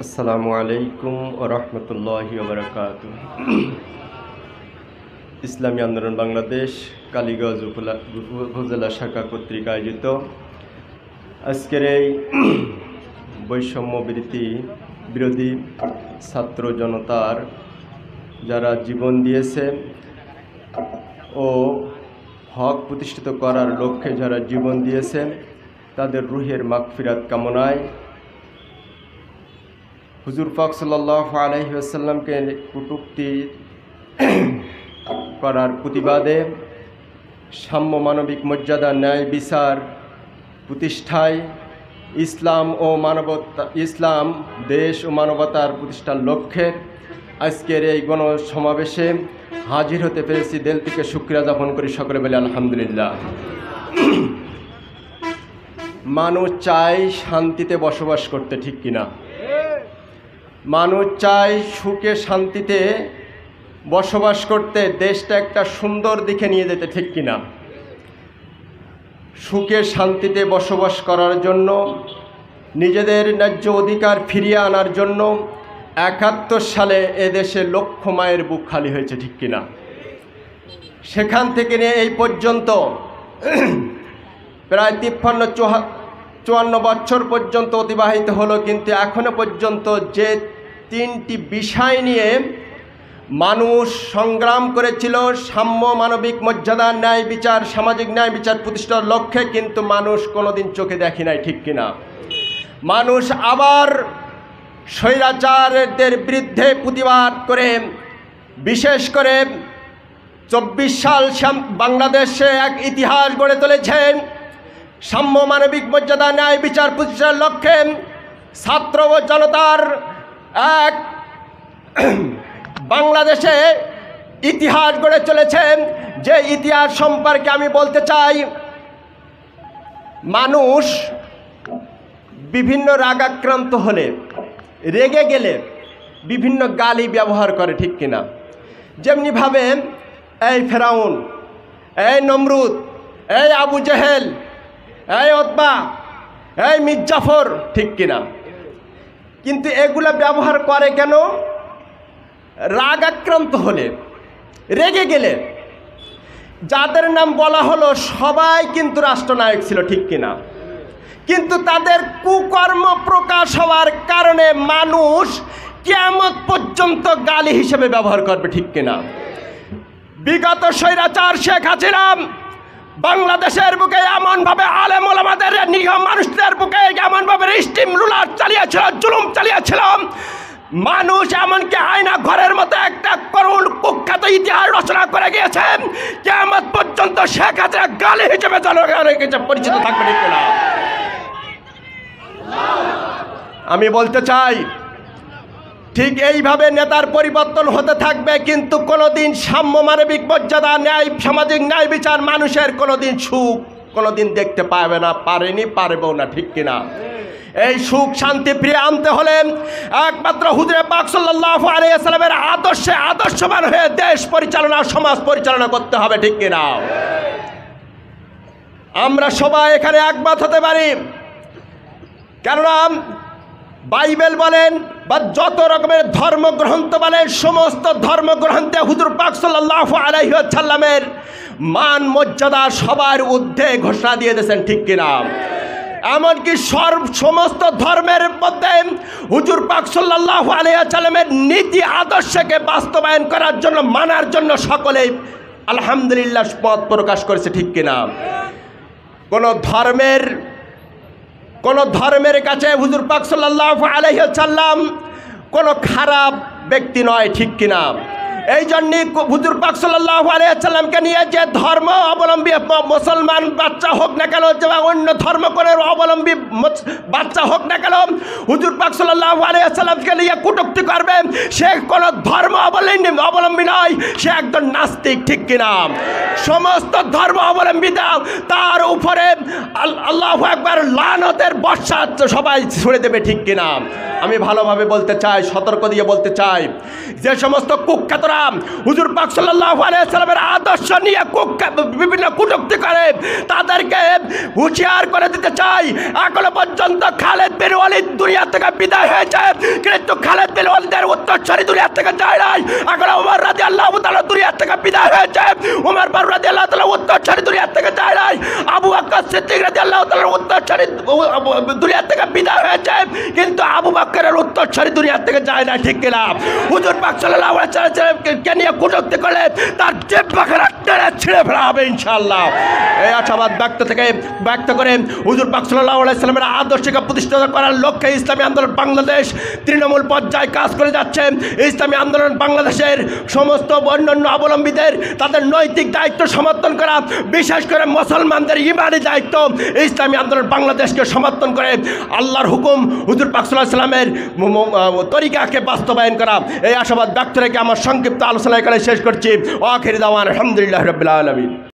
আসসালামু আলাইকুম ওয়া রাহমাতুল্লাহি ওয়া বারাকাতুহু। ইসলামী আন্দোলন বাংলাদেশ কালীগঞ্জ উপজেলা শাখা কর্তৃক আয়োজিত আজকের এই বৈষম্য বিরোধী ছাত্র জনতার যারা জীবন দিয়েছে ও হক প্রতিষ্ঠিত করার লক্ষ্যে যারা জীবন দিয়েছে তাদের রুহের মাগফিরাত কামনায় হুজুর পাক সাল্লাল্লাহু আলাইহি ওয়াসাল্লামকে কটূক্তি করার প্রতিবাদে সাম্য মানবিক মর্যাদা ন্যায় বিচার প্রতিষ্ঠায় ইসলাম দেশ ও মানবতার প্রতিষ্ঠার লক্ষ্যে আজকের এই গণসমাবেশে হাজির হতে পেরেছি। দিল থেকে শুকরিয়া জ্ঞাপন করি, সকলে বলে আলহামদুলিল্লাহ। মানুষ চায় শান্তিতে বসবাস করতে, ঠিক কিনা? মানুষ চায় সুখে শান্তিতে বসবাস করতে, দেশটা একটা সুন্দর দিকে নিয়ে যেতে, ঠিক কিনা? সুখে শান্তিতে বসবাস করার জন্য, নিজেদের ন্যায্য অধিকার ফিরিয়ে আনার জন্য ৭১ সালে এদেশে লক্ষ মায়ের বুক খালি হয়েছে, ঠিক কিনা? সেখান থেকে নিয়ে এই পর্যন্ত প্রায় 53-54 বছর পর্যন্ত অতিবাহিত হলো, কিন্তু এখনো পর্যন্ত যে 3টি বিষয় নিয়ে মানুষ সংগ্রাম করেছিল, সাম্য মানবিক মর্যাদা ন্যায় বিচার সামাজিক ন্যায় বিচার প্রতিষ্ঠার লক্ষ্যে, কিন্তু মানুষ কোনোদিন চোখে দেখি নাই, ঠিক কিনা? মানুষ আবার স্বৈরাচারদের বিরুদ্ধে প্রতিবাদ করে, বিশেষ করে 24 সাল বাংলাদেশে এক ইতিহাস গড়ে তুলেছেন। সাম্য মানবিক মর্যাদা ন্যায় বিচার প্রতিষ্ঠার লক্ষ্যে ছাত্র ও জনতার এক বাংলাদেশে ইতিহাস গড়ে চলেছেন। যে ইতিহাস সম্পর্কে আমি বলতে চাই, মানুষ বিভিন্ন রাগাক্রান্ত হলে, রেগে গেলে বিভিন্ন গালি ব্যবহার করে, ঠিক কিনা? যেমনিভাবে এই ফেরাউন, এই নমরুদ, এই আবু জেহেল, এই ওতবা, এই মির্জাফর, ঠিক কিনা? কিন্তু এগুলা ব্যবহার করে কেন? রাগাক্রান্ত হলে, রেগে গেলে। যাদের নাম বলা হলো সবাই কিন্তু রাষ্ট্রনায়ক ছিল, ঠিক কিনা? কিন্তু তাদের কুকর্ম প্রকাশ হওয়ার কারণে মানুষ কিয়ামত পর্যন্ত গালি হিসেবে ব্যবহার করবে, ঠিক কিনা? বিগত স্বৈরাচার শেখ হাসিনা বাংলাদেশের বুকে এমনভাবে আলেম ওলামাদের নিরীহ মানুষদের বুকে এমনভাবে স্টিম রুলার চালিয়েছিল, জুলুম চালিয়েছিল, মানুষ এমনকি আয়না ঘরের মতো একটা করুণ কুখ্যাত ইতিহাস রচনা করে গিয়েছেন। কিয়ামত পর্যন্ত শেখ হাসিনা গালি হিসেবে জনগণের কাছে পরিচিত থাকবে, ঠিক না? আমি বলতে চাই, ঠিক এইভাবে নেতার পরিবর্তন হতে থাকবে, কিন্তু কোনোদিন সাম্য মানবিক মর্যাদা ন্যায় সামাজিক ন্যায় বিচার মানুষের কোনোদিন সুখ কোনোদিন দেখতে পাবে না, পারেনি, পারবেও না, ঠিক কিনা? এই সুখ শান্তি ফিরিয়ে আনতে হলে একমাত্র হুজুরে পাক সাল্লাল্লাহু আলাইহি ওয়াসাল্লামের আদর্শে আদর্শবান হয়ে দেশ পরিচালনা সমাজ পরিচালনা করতে হবে, ঠিক কিনা? আমরা সবাই এখানে একমত হতে পারি, কেননা বাইবেল বলেন বা যত রকমের ধর্মগ্রন্থ বলেন, সমস্ত ধর্মগ্রন্থে হুজুর পাক সাল্লাল্লাহু আলাইহি ওয়াসাল্লামের মান মর্যাদা সবার ঊর্ধ্বে ঘোষণা দিয়ে দিয়েছেন, ঠিক কিনা? এমনকি সমস্ত ধর্মের মধ্যে হুজুর পাক সাল্লাল্লাহু আলাইহি ওয়াসাল্লামের নীতি আদর্শকে বাস্তবায়ন করার জন্য, মানার জন্য সকলেই আলহামদুলিল্লাহ মত প্রকাশ করেছে, ঠিক কিনা? কোন ধর্মের কাছে হুজুর পাক সাল্লাল্লাহু আলাইহি ওয়াসাল্লাম কোনো খারাপ ব্যক্তি নয়, ঠিক কিনা? এই জন্যই হুজুর পাক সাল্লাল্লাহু আলাইহি ওয়াসাল্লামকে নিয়ে যে ধর্ম অবলম্বী মুসলমান বাচ্চা হোক না কেন, যে অন্য ধর্ম করে অবলম্বী বাচ্চা হোক না কেন, হুজুর পাক সাল্লাল্লাহু আলাইহি ওয়াসাল্লামকে নিয়ে কটূক্তি করবে, সে কোনো ধর্ম অবলম্বী নয়, সে একজন নাস্তিক, ঠিক কিনা? সমস্ত ধর্ম অবলম্বীরা তার উপরে আল্লাহু আকবার লানতের বর্ষা সবাই ছুড়ে দেবে, ঠিক কিনা? আমি ভালোভাবে বলতে চাই, সতর্ক দিয়ে বলতে চাই, যে সমস্ত কুখ্যাতরা হুজুর পাক সাল্লাল্লাহু আলাইহি ওয়াসাল্লামের আদর্শ নিয়ে বিভিন্ন কটূক্তি করে, তাদেরকে হুঁশিয়ার করে দিতে চাই, এখনো পর্যন্ত খালেদ বিন ওয়ালিদ দুনিয়া দুনিয়া থেকে বিদায় হয়েছে, কিন্তু খালেদ বিন ওয়ালিদের উত্তরসূরি দুনিয়া থেকে যায় নাই। এখন ওমর রাদিয়াল্লাহু তাআলা দুনিয়া থেকে বিদায় হয়েছে, ওমর ফারুক রাদিয়াল্লাহু তাআলা উত্তরসূরি দুনিয়া থেকে যায় নাই। আবু বকর সিদ্দিক রাদিয়াল্লাহু তাআলার উত্তরসূরি দুনিয়া থেকে বিদায় হয়েছে, কিন্তু আবু বকরের উত্তরসূরি দুনিয়া থেকে যায় না, ঠিক কিনা? হুজুর পাক সাল্লাল্লাহু আলাইহি ওয়াসাল্লামকে নিয়ে কটূক্তি করলে তার জিহ্বাখানা টেনে ছিঁড়ে ফেলা হবে ইনশাআল্লাহ। এই আশাবাদ ব্যক্ত করে হুজুর পাক সাল্লাল্লাহু আলাইহি ওয়াসাল্লামের আদর্শকে প্রতিষ্ঠিত করার লক্ষ্যে ইসলামী আন্দোলন বাংলাদেশ তৃণমূল পর্যায়ে কাজ করে যাচ্ছে। ইসলামী আন্দোলন বাংলাদেশের সমস্ত অন্যান্য অবলম্বীদের তাদের নৈতিক দায়িত্ব সমর্থন করা, বিশেষ করে মুসলমানদের ইমানি দায়িত্ব ইসলামী আন্দোলন বাংলাদেশকে সমর্থন করে আল্লাহর হুকুম হুজুর পাক সাল্লাল্লাহু আলাইহি ওয়াসাল্লামের তরিকাকে বাস্তবায়ন করা। এই আশাবাদ ব্যক্ত রেখে আমার সংক্ষিপ্ত আলোচনা এখানে শেষ করছি। আখির দাওয়ানা আলহামদুলিল্লাহি রাব্বিল আলামিন।